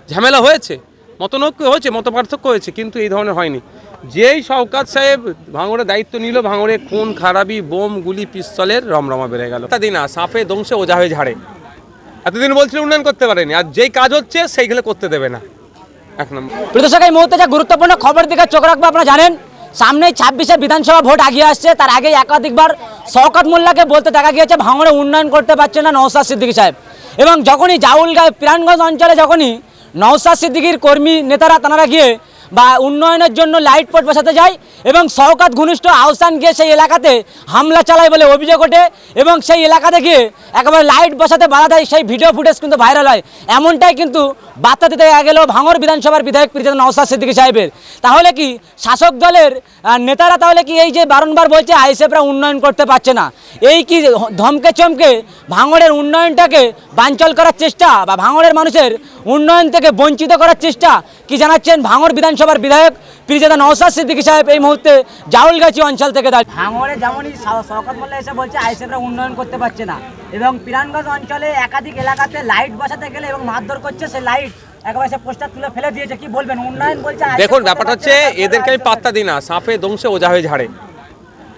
ঝামেলা হয়েছে, মতনৈক্য হয়েছে, মত পার্থক্য হয়েছে, কিন্তু এই ধরনের হয়নি। যেই শওকত সাহেব ভাঙড়ে দায়িত্ব নিল, ভাঙড়ে খুন খারাপি, বোম, গুলি, পিস্তলের রমরমা বেড়ে গেল। দিন না সাফে দংশে ওজা হয়ে ঝাড়ে। এতদিন বলছিল উন্নয়ন করতে পারেনি, আর যেই কাজ হচ্ছে সেইগুলো করতে দেবে না। এক নম্বর প্রদর্শক, এই মুহূর্তে যা গুরুত্বপূর্ণ খবর দিকে চোখ রাখবো। আপনারা জানেন সামনে 26শে বিধানসভা ভোট আগিয়ে আসছে। তার আগে একাধিকবার শওকত মোল্লাকে বলতে দেখা গিয়েছে ভাঙড়ে উন্নয়ন করতে পারছে না নওশাদ সিদ্দিকী সাহেব। এবং যখনই জাউলগাঁও পিরানগঞ্জ অঞ্চলে যখনই নওশাদ সিদ্দিকীর কর্মী নেতারা তারা গিয়ে বা উন্নয়নের জন্য লাইট পোস্ট বসাতে যায় এবং শওকত ঘনিষ্ঠ আহসান গিয়ে সেই এলাকাতে হামলা চালায় বলে অভিযোগ ওঠে এবং সেই এলাকাতে গিয়ে একেবারে লাইট বসাতে বাধা দেয়, সেই ভিডিও ফুটেজ কিন্তু ভাইরাল হয়। এমনটাই কিন্তু বার্তা দিতে গেল ভাঙড় বিধানসভার বিধায়ক পীরজাদা নওশাদ সিদ্দিকী সাহেবের। তাহলে কি শাসক দলের নেতারা তাহলে কি এই যে বারংবার বলছে আইএসএফরা উন্নয়ন করতে পারছে না, এই কি ধমকে চমকে ভাঙড়ের উন্নয়নটাকে বানচাল করার চেষ্টা বা ভাঙড়ের মানুষের উন্নয়ন থেকে বঞ্চিত করার চেষ্টা কি জানাচ্ছেন ভাঙড় বিধানসভার বিধায়ক পীরজাদা নওশাদ সিদ্দিকী সাহেব এই মুহূর্তে জাউলগাছি অঞ্চল থেকে দাঁড়িয়ে। ভাঙড়ে যেমনই শওকত মোল্লা এসে বলছে আইএসএফরা উন্নয়ন করতে পারছে না এবং পিরানগঞ্জ অঞ্চলে একাধিক এলাকাতে লাইট বসাতে গেলে এবং মারধর করছে, সেই লাইট একেবারে সে পোস্টার তুলে ফেলে দিয়েছে। কি বলবেন? উন্নয়ন বলছে। দেখুন, ব্যাপারটা হচ্ছে এদেরকে আমি পাত্তা দিই না, সাফে দংশে ওজা হয়ে ঝাড়ে।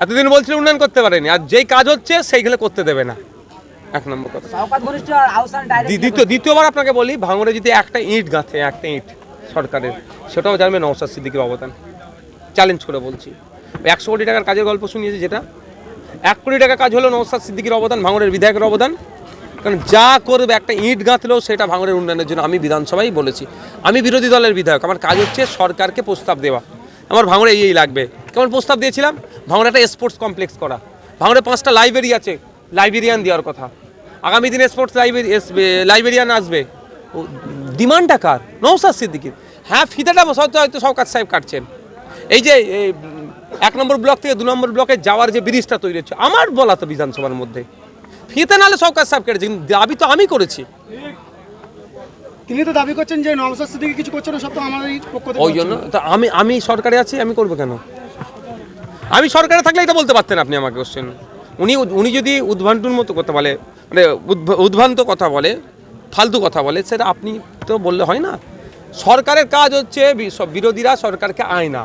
এতদিন বলছিল উন্নয়ন করতে পারেনি, আর যেই কাজ হচ্ছে সেইগুলো করতে দেবে না। এক নম্বর কথা। শওকত ঘনিষ্ঠ আহসান দ্বিতীয়বার আপনাকে বলি, ভাঙড়ে যদি একটা ইট গাঁথে, একটা ইট সরকারের, সেটাও জানবে নওশাদ সিদ্দিকীর অবদান। চ্যালেঞ্জ করে বলছি। 100 কোটি টাকার কাজের গল্প শুনিয়েছে, যেটা 1 কোটি টাকা কাজ হলো নওশাদ সিদ্দিকীর অবদান, ভাঙড়ের বিধায়কের অবদান। কারণ যা করবে, একটা ইট গাঁথলেও সেটা ভাঙড়ের উন্নয়নের জন্য। আমি বিধানসভায় বলেছি, আমি বিরোধী দলের বিধায়ক, আমার কাজ হচ্ছে সরকারকে প্রস্তাব দেওয়া। আমার ভাঙড়ে এই লাগবে। কেমন প্রস্তাব দিয়েছিলাম? ভাঙড়ে একটা স্পোর্টস কমপ্লেক্স করা, ভাঙড়ে 5টা লাইব্রেরি আছে, লাইব্রেরিয়ান দেওয়ার কথা। আগামী দিনে স্পোর্টস লাইব্রেরিয়ান আসবে। ডিমান্ডটা কার? নওশাদ সিদ্দিকীর। হ্যাঁ, ফিতাটা হয়তো শওকত সাহেব কাটছেন। এই যে 1 নম্বর ব্লক থেকে 2 নম্বর ব্লকে যাওয়ার যে ব্রিজটা তৈরি হচ্ছে, আমার বলা তো বিধানসভার মধ্যে ফিতে নালে শওকত সাহেব কেটেছে, দাবি তো আমি করেছি। তিনি তো দাবি করছেন যে নওশাদ সিদ্দিকী কিছু করছে না, সব তো আমাদের পক্ষ থেকে। ওই জন্য তো আমি সরকারে আছি, আমি করবো কেন? আমি সরকারে থাকলে এটা বলতে পারতেন আপনি আমাকে কোশ্চেন। উনি যদি উদ্ভ্রান্তুর মতো কথা বলে, মানে উদ্ভ্রান্ত কথা বলে, ফালতু কথা বলে, সেটা আপনি তো বললে হয় না। সরকারের কাজ হচ্ছে বিরোধীরা সরকারকে আয়না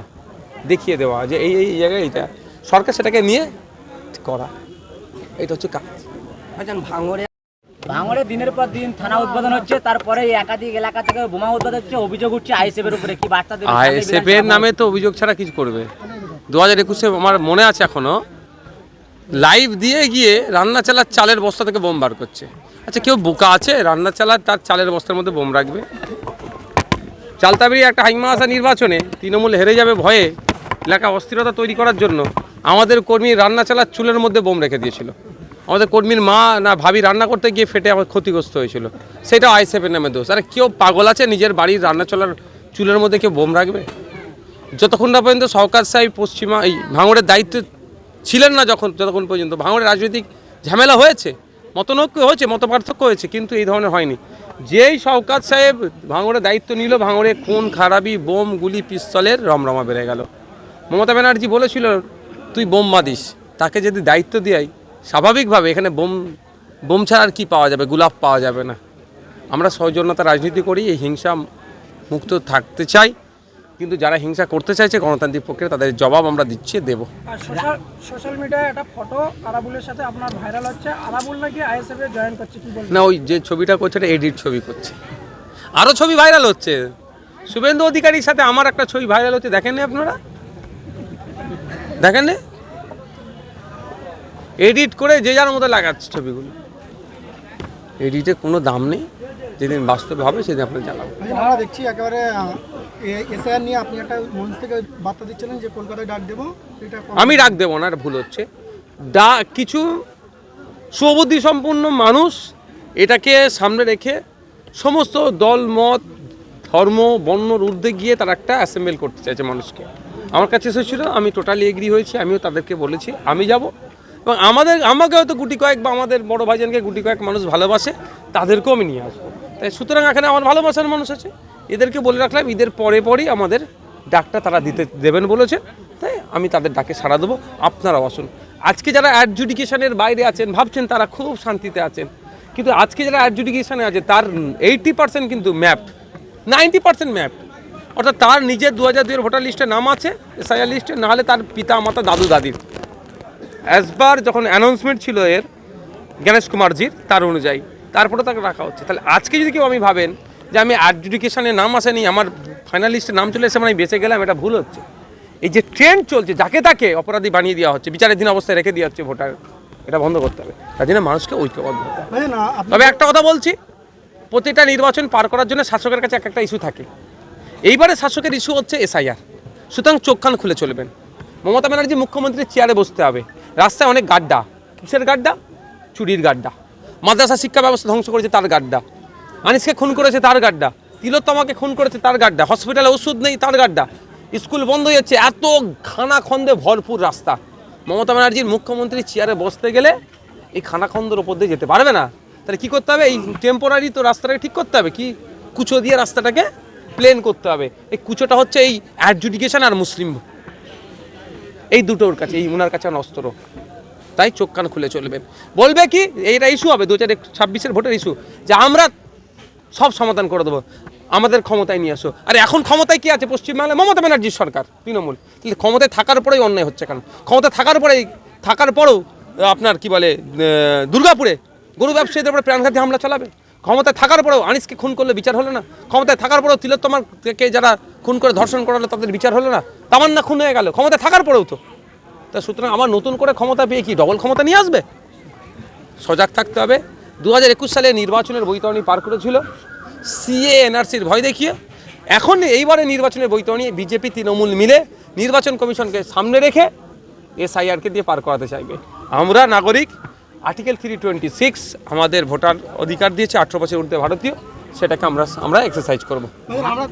দেখিয়ে দেওয়া যে এই এই জায়গায় এইটা, সরকার সেটাকে নিয়ে করা, এটা হচ্ছে কাজ। ভাঙড়ে দিনের পর দিন থানা উদ্বোধন হচ্ছে, তারপরে একাধিক এলাকা থেকে বোমা উদ্বোধন হচ্ছে, অভিযোগ উঠছে আইএসএফ এর উপরে। কি বার্তা দেবেন? আইএসএফ এর নামে তো অভিযোগ ছাড়া কিছু করবে। 2021-এ আমার মনে আছে এখনো, লাইভ দিয়ে গিয়ে রান্না চালার চালের বস্তা থেকে বোম বার করছে। আচ্ছা, কেউ বোকা আছে রান্না চালার তার চালের বস্তার মধ্যে বোম রাখবে? চালতাবিরি একটা হাইমা আসা নির্বাচনে তৃণমূল হেরে যাবে ভয়ে, এলাকা অস্থিরতা তৈরি করার জন্য আমাদের কর্মী রান্না চালার চুলের মধ্যে বোম রেখে দিয়েছিল। আমাদের কর্মীর মা না ভাবি রান্না করতে গিয়ে ফেটে আমার ক্ষতিগ্রস্ত হয়েছিল। সেটা আইএসএফের নামে দোষ। আরে কেউ পাগল আছে নিজের বাড়ির রান্না চলার চুলের মধ্যে কেউ বোম রাখবে? যতক্ষণ না পর্যন্ত শওকত সাহেব পশ্চিমা এই ভাঙড়ের দায়িত্ব ছিলেন না, যতক্ষণ পর্যন্ত ভাঙড়ের রাজনৈতিক ঝামেলা হয়েছে, মতনৈক্য হয়েছে, মত পার্থক্য হয়েছে, কিন্তু এই ধরনের হয়নি। যেই শওকত সাহেব ভাঙড়ে দায়িত্ব নিল, ভাঙড়ে খুন খারাপি, বোম, গুলি, পিস্তলের রমরমা বেড়ে গেল। মমতা ব্যানার্জি বলেছিল তুই বোম মাদিস, তাকে যদি দায়িত্ব দেয়, স্বাভাবিকভাবে এখানে বোম ছাড়া আর কী পাওয়া যাবে? গোলাপ পাওয়া যাবে না। আমরা সৌজন্যতা রাজনীতি করি, এই হিংসা মুক্ত থাকতে চাই, কিন্তু যারা হিংসা করতে চাইছে গণতান্ত্রিক প্রক্রিয়া, তাদের জবাব আমরা দিচ্ছি, দেব। সোশ্যাল মিডিয়ায় একটা ফটো আরাবুলের সাথে আপনার ভাইরাল হচ্ছে, আরাবুল নাকি আইএসএফ এ জয়েন করছে, কি বলবেন? না, ওই যে ছবিটা করছে এটা এডিট ছবি করছে। আরও ছবি ভাইরাল হচ্ছে, শুভেন্দু অধিকারীর সাথে আমার একটা ছবি ভাইরাল হচ্ছে, দেখেননি আপনারা? দেখেননি? এডিট করে যে যার মতো লাগাচ্ছে ছবিগুলো। এডিটে কোনো দাম নেই, যেদিন বাস্তবে হবে সেদিন আপনি জানাবো। আমরা দেখছি একেবারে এসআইআর নিয়ে আপনি একটা মঞ্চ থেকে বার্তা দিচ্ছিলেন যে কলকাতায় ডাক দেবো, এটা আমি ডাক দেবো না, এটা ভুল হচ্ছে। কিছু সুবুদ্ধি সম্পন্ন মানুষ এটাকে সামনে রেখে সমস্ত দল মত ধর্ম বর্ণর ঊর্ধ্বে গিয়ে তারা একটা অ্যাসেম্বল করতে চাইছে মানুষকে। আমার কাছে এসেছিল, আমি টোটালি এগ্রি হয়েছি, আমিও তাদেরকে বলেছি আমি যাব, এবং আমাকে হয়তো গুটি কয়েক বা আমাদের বড় ভাইজানকে গুটি কয়েক মানুষ ভালোবাসে, তাদেরকেও আমি নিয়ে আসবো। তাই সুতরাং এখানে আমার ভালোবাসার মানুষ আছে, এদেরকে বলে রাখলাম ঈদের পরেই আমাদের ডাকটা তারা দেবেন বলেছে, তাই আমি তাদের ডাকে সাড়া দেবো। আপনারাও আসুন। আজকে যারা অ্যাডজুডিকেশনের বাইরে আছেন ভাবছেন তারা খুব শান্তিতে আছেন, কিন্তু আজকে যারা অ্যাডজুডিকেশনে আছে তার 80% কিন্তু ম্যাপড, 90% ম্যাপ, অর্থাৎ তার নিজের 2002 ভোটার লিস্টে নাম আছে এসআইআর লিস্টে, নাহলে তার পিতা মাতা দাদু দাদির অ্যাজবার যখন অ্যানাউন্সমেন্ট ছিল এর গণেশ কুমারজির তার অনুযায়ী, তারপরে তাকে রাখা হচ্ছে। তাহলে আজকে যদি কেউ আমি ভাবেন যে আমি অ্যাডজুডিকেশনে নাম আসেনি, আমার ফাইনাল লিস্টে নাম চলে এসে আমি বেঁচে গেলাম, এটা ভুল হচ্ছে। এই যে ট্রেন্ড চলছে, যাকে তাকে অপরাধী বানিয়ে দেওয়া হচ্ছে, বিচারাধীন অবস্থায় রেখে দেওয়া হচ্ছে ভোটার, এটা বন্ধ করতে হবে। তার জন্য মানুষকে ঐক্যবদ্ধ হতে হবে। তবে একটা কথা বলছি, প্রতিটা নির্বাচন পার করার জন্য শাসকের কাছে একটা ইস্যু থাকে। এইবারে শাসকের ইস্যু হচ্ছে এসআইআর, সুতরাং চোখ কান খুলে চলবেন। মমতা ব্যানার্জি মুখ্যমন্ত্রীর চেয়ারে বসতে হবে। রাস্তায় অনেক গাড্ডা, কিসের গাড্ডা? চুরির গাড্ডা। মাদ্রাসা শিক্ষা ব্যবস্থা ধ্বংস করেছে তার গাড্ডা, আনিসকে খুন করেছে তার গাড্ডা, তিলোত্তমাকে খুন করেছে তার গাড্ডা, হসপিটালে ওষুধ নেই তার গাড্ডা, স্কুল বন্ধ হয়ে যাচ্ছে, এত খানাখন্দে ভরপুর রাস্তা। মমতা ব্যানার্জির মুখ্যমন্ত্রীর চেয়ারে বসতে গেলে এই খানাখন্দের ওপর দিয়ে যেতে পারবে না। তাহলে কী করতে হবে? এই টেম্পোরারি তো রাস্তাটাকে ঠিক করতে হবে, কি কুচো দিয়ে রাস্তাটাকে প্লেন করতে হবে। এই কুচোটা হচ্ছে এই অ্যাডজুডিকেশন আর মুসলিম, এই দুটোর কাছে, এই ওনার কাছে অস্ত্র। তাই চোখ কান খুলে চলবেন। বলবে কি এইটা ইস্যু হবে 2026 ভোটের ইস্যু, যে আমরা সব সমাধান করে দেবো, আমাদের ক্ষমতায় নিয়ে আসো। আরে এখন ক্ষমতায় কি আছে পশ্চিমবাংলায়? মমতা ব্যানার্জির সরকার, তৃণমূল। তাহলে ক্ষমতায় থাকার পরেই অন্যায় হচ্ছে কেন? ক্ষমতায় থাকার পরেও আপনার কি বলে দুর্গাপুরে গরু ব্যবসায়ীদের উপরে প্রাণঘাতী হামলা চালাবে? ক্ষমতায় থাকার পরেও আনিসকে খুন করলে বিচার হলো না? ক্ষমতায় থাকার পরেও তিলোত্তমাকে যারা খুন করে ধর্ষণ করালো তাদের বিচার হলো না? তামান্না খুন হয়ে গেল ক্ষমতায় থাকার পরেও তো। তা সুতরাং আমার নতুন করে ক্ষমতা পেয়ে কি ডবল ক্ষমতা নিয়ে আসবে? সজাগ থাকতে হবে। 2021 সালে নির্বাচনের বৈতরণী পার করেছিল সিএ এনআরসির ভয় দেখিয়ে। এখন এইবারে নির্বাচনের বৈতরণী বিজেপি তৃণমূল মিলে নির্বাচন কমিশনকে সামনে রেখে এসআইআরকে দিয়ে পার করাতে চাইবে। আমরা নাগরিক, আর্টিকেল 326 আমাদের ভোটার অধিকার দিয়েছে, 18 বছর ঊর্ধ্বে ভারতীয়, সেটাকে আমরা এক্সারসাইজ করবো। আমরা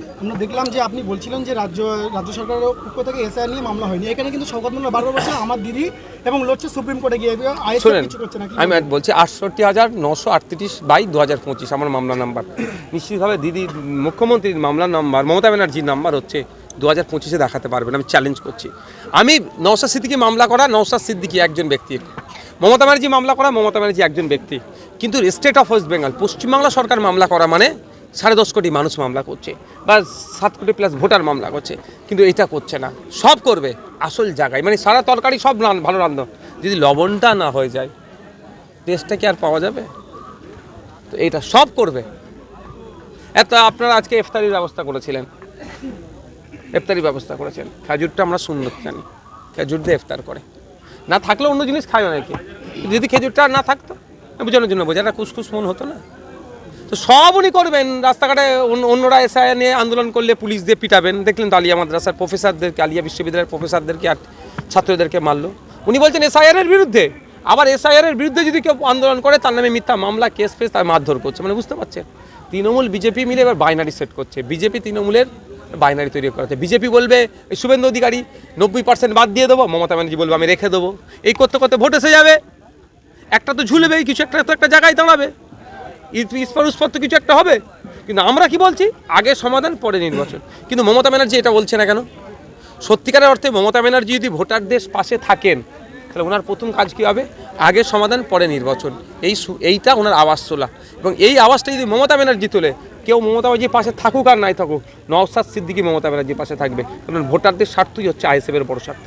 দেখলাম যে আপনি বলছিলেন যে রাজ্য সরকারের পক্ষ থেকে এসআইআর নিয়ে মামলা হয়নি। এখানে কিন্তু শওকত মোল্লা বারবার বলছেন আমার দিদি এবং লড়ছে সুপ্রিম কোর্টে গিয়ে। শুনেন, আমি বলছি 68,938/2025 আমার মামলা নাম্বার। নিশ্চিতভাবে দিদি মুখ্যমন্ত্রীর মামলা নাম্বার, মমতা ব্যানার্জির নাম্বার হচ্ছে 2025-এ দেখাতে পারবেন, আমি চ্যালেঞ্জ করছি। আমি নওশাদ সিদ্দিকী মামলা করা, নওশাদ সিদ্দিকী একজন ব্যক্তির, মমতা ব্যানার্জি মামলা করা, মমতা ব্যানার্জি একজন ব্যক্তি। কিন্তু state of West Bengal, Paschimbangla সরকার মামলা করা মানে 10.5 কোটি মানুষ মামলা করছে, বা 7 কোটি প্লাস ভোটার মামলা করছে, কিন্তু এটা করছে না। সব করবে আসল জায়গায়, মানে সারা তরকারি সব ভালো রান্ধো, যদি লবণটা না হয়ে যায় টেস্টটা কি আর পাওয়া যাবে? তো এটা সব করবে। এত আপনারা আজকে ইফতারির ব্যবস্থা করেছিলেন, খেজুরটা আমরা সুন্নত জানি, খেজুর দিয়ে ইফতার করে, না থাকলে অন্য জিনিস খায় অনেকে, যদি খেজুরটা না থাকতো বোঝানোর জন্য বোঝাটা কুসকুস মন হতো না। তো সব উনি করবেন। রাস্তাঘাটে অন্যরা এসআইআর নিয়ে আন্দোলন করলে পুলিশ দিয়ে পিটাবেন, দেখলেন তো আলিয়া মাদ্রাসার প্রফেসরদেরকে, আলিয়া বিশ্ববিদ্যালয়ের প্রফেসরদেরকে আর ছাত্রদেরকে মারলো। উনি বলছেন এসআইআরের বিরুদ্ধে, আবার এসআইআরের বিরুদ্ধে যদি কেউ আন্দোলন করে তার নামে মিথ্যা মামলা, কেস ফেস, তার মারধর করছে। মানে বুঝতে পারছেন, তৃণমূল বিজেপি মিলে এবার বাইনারি সেট করছে, বিজেপি তৃণমূলের বাইনারি তৈরি করাচ্ছে। বিজেপি বলবে শুভেন্দু অধিকারী 90% বাদ দিয়ে দেবো, মমতা ব্যানার্জি বলবে আমি রেখে দেবো। এই করতে করতে ভোট এসে যাবে, একটা তো ঝুলবে, কিছু একটা জায়গায় দাঁড়াবে, ইস্পার তো কিছু একটা হবে। কিন্তু আমরা কি বলছি, আগে সমাধান পরে নির্বাচন। কিন্তু মমতা ব্যানার্জি এটা বলছে না কেন? সত্যিকারের অর্থে মমতা ব্যানার্জি যদি ভোটারদের পাশে থাকেন, তাহলে ওনার প্রথম কাজ কী হবে? আগে সমাধান পরে নির্বাচন, এইটা ওনার আওয়াজ তোলা। এবং এই আওয়াজটা যদি মমতা ব্যানার্জি তোলে, কেউ মমতা ব্যানার্জির পাশে থাকুক আর নাই থাকুক, নওশাদ সিদ্দিকী মমতা ব্যানার্জির পাশে থাকবে। কারণ ভোটারদের স্বার্থই হচ্ছে আইএসএফের বড় স্বার্থ।